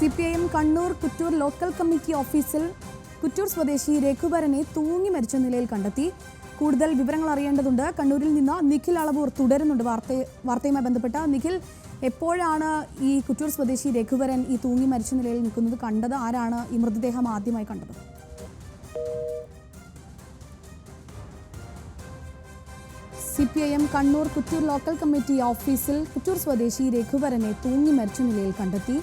CPIM Kannur Kuttoor local committee ഓഫീസിൽ കുറ്റൂർ സ്വദേശി രഘുവരനെ തൂങ്ങി മരിച്ച നിലയിൽ കണ്ടെത്തി. കൂടുതൽ വിവരങ്ങൾ അറിയേണ്ടതുണ്ട്. കണ്ണൂരിൽ നിന്ന് നിഖിൽ അളവൂർ തുടരുന്നുണ്ട് വാർത്തയുമായി ബന്ധപ്പെട്ട. നിഖിൽ, എപ്പോഴാണ് ഈ കുറ്റൂർ സ്വദേശി രഘുവരൻ ഈ തൂങ്ങി മരിച്ച നിലയിൽ നിൽക്കുന്നത് കണ്ടത്? ആരാണ് ഈ മൃതദേഹം ആദ്യമായി കണ്ടത്? CPIM Kannur Kuttoor local committee ഓഫീസിൽ കുറ്റൂർ സ്വദേശി രഘുവരനെ തൂങ്ങി മരിച്ച നിലയിൽ കണ്ടെത്തി.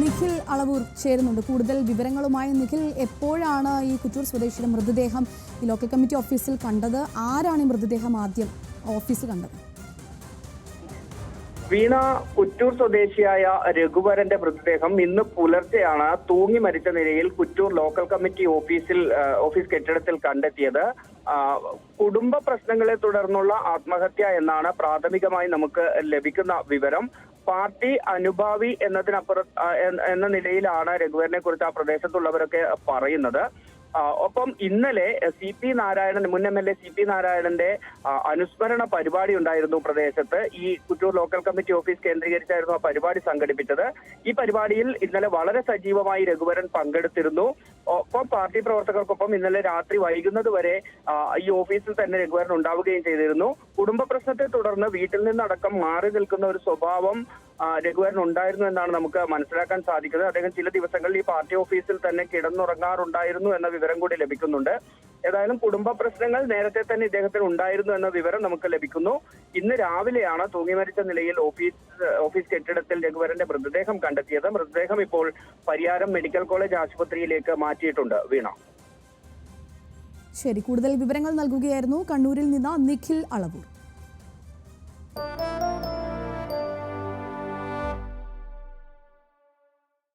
നിഖിൽ അളവൂർ ചേരുന്നുണ്ട് കൂടുതൽ വിവരങ്ങളുമായി. നിഖിൽ, എപ്പോഴാണ് ഈ കുറ്റൂർ സ്വദേശിയുടെ മൃതദേഹം ഈ ലോക്കൽ കമ്മിറ്റി ഓഫീസിൽ കണ്ടത്? ആരാണ് ഈ മൃതദേഹം ആദ്യം ഓഫീസിൽ കണ്ടത്? വീണ, കുറ്റൂർ സ്വദേശിയായ രഘുവരന്റെ മൃതദേഹം ഇന്ന് പുലർച്ചെയാണ് തൂങ്ങി മരിച്ച നിലയിൽ കുറ്റൂർ ലോക്കൽ കമ്മിറ്റി ഓഫീസ് കെട്ടിടത്തിൽ കണ്ടെത്തിയത്. കുടുംബ പ്രശ്നങ്ങളെ തുടർന്നുള്ള ആത്മഹത്യ എന്നാണ് പ്രാഥമികമായി നമുക്ക് ലഭിക്കുന്ന വിവരം. പാർട്ടി അനുഭാവി എന്ന നിലയിലാണ് രഘുവരനെ കുറിച്ച് ആ പ്രദേശത്തുള്ളവരൊക്കെ പറയുന്നത്. ഒപ്പം ഇന്നലെ മുൻ MLA CP നാരായണന്റെ അനുസ്മരണ പരിപാടി ഉണ്ടായിരുന്നു പ്രദേശത്ത്. ഈ കുറ്റൂർ ലോക്കൽ കമ്മിറ്റി ഓഫീസ് കേന്ദ്രീകരിച്ചായിരുന്നു ആ പരിപാടി സംഘടിപ്പിച്ചത്. ഈ പരിപാടിയിൽ ഇന്നലെ വളരെ സജീവമായി രഘുവരൻ പങ്കെടുത്തിരുന്നു. ഒപ്പം പാർട്ടി പ്രവർത്തകർക്കൊപ്പം ഇന്നലെ രാത്രി വൈകുന്നത് വരെ ഈ ഓഫീസിൽ തന്നെ രഘുവരൻ ഉണ്ടാവുകയും ചെയ്തിരുന്നു. കുടുംബ പ്രശ്നത്തെ തുടർന്ന് വീട്ടിൽ നിന്നടക്കം മാറി നിൽക്കുന്ന ഒരു സ്വഭാവം രഘുവരൻ ഉണ്ടായിരുന്നു എന്നാണ് നമുക്ക് മനസ്സിലാക്കാൻ സാധിക്കുന്നത്. അദ്ദേഹം ചില ദിവസങ്ങളിൽ ഈ പാർട്ടി ഓഫീസിൽ തന്നെ കിടന്നുറങ്ങാറുണ്ടായിരുന്നു എന്ന വിവരം കൂടി ലഭിക്കുന്നുണ്ട്. ഏതായാലും കുടുംബ പ്രശ്നങ്ങൾ നേരത്തെ തന്നെ ഇദ്ദേഹത്തിന് ഉണ്ടായിരുന്നു എന്ന വിവരം നമുക്ക് ലഭിക്കുന്നു. ഇന്ന് രാവിലെയാണ് തൂങ്ങി മരിച്ച നിലയിൽ ഓഫീസ് കെട്ടിടത്തിൽ രഘുവരന്റെ മൃതദേഹം കണ്ടെത്തിയത്. മൃതദേഹം ഇപ്പോൾ പരിയാരം മെഡിക്കൽ കോളേജ് ആശുപത്രിയിലേക്ക് മാറ്റിയിട്ടുണ്ട്. വീണ, ശരി, കൂടുതൽ വിവരങ്ങൾ നൽകുകയായിരുന്നു കണ്ണൂരിൽ നിന്ന് നിഖിൽ അളവൂർ.